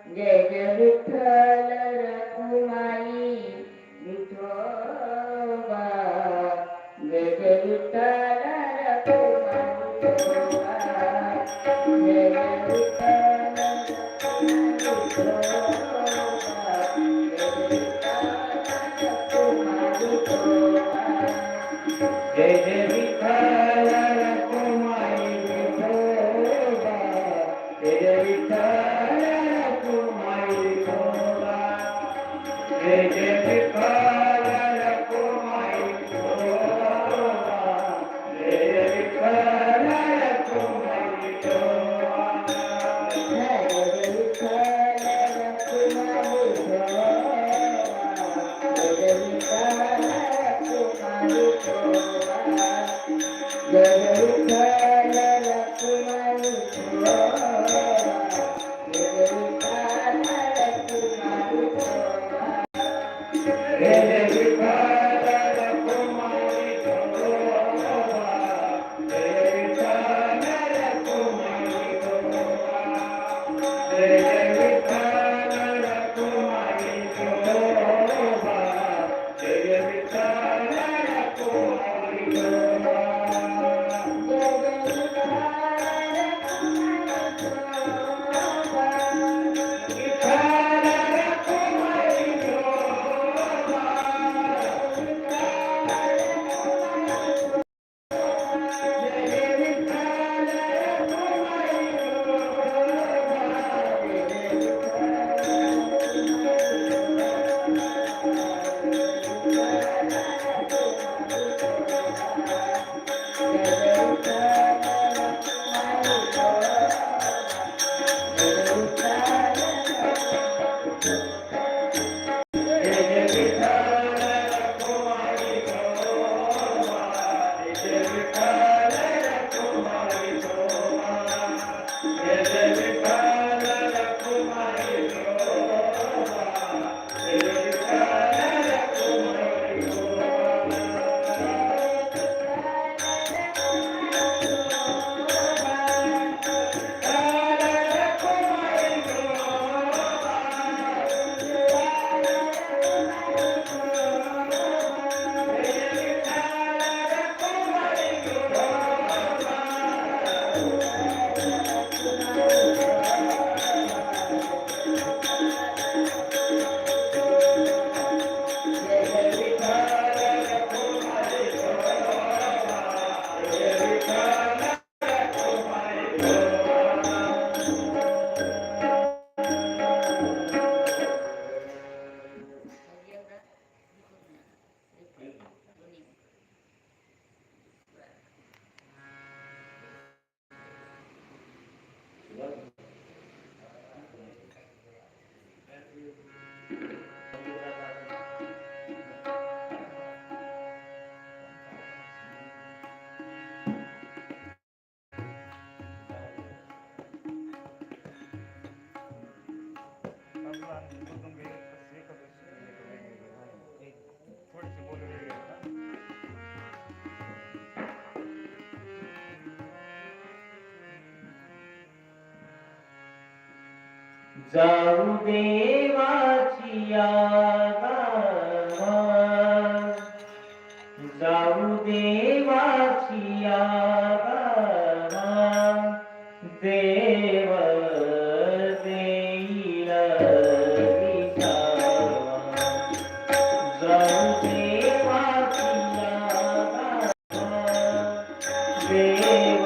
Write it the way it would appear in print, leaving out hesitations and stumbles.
जय जय विठ्ठल रखुमाई विठोबा जय जय विठ्ठल रखुमाई विठोबा जय जय विठ्ठल रखुमाई विठोबा जय जय विठ्ठल रखुमाई विठोबा जय जय विठ्ठल रखुमाई विठोबा जय जय विठ्ठल रखुमाई विठोबा जय जय विठ्ठल रखुमाई विठोबा जय जय विठ्ठल रखुमाई विठोबा जय जय विठ्ठल रखुमाई विठोबा जय जय विठ्ठल रखुमाई जाऊ देवाची यागा जाऊ देवाची यागा देव देईल जाऊ देवाची यागा देव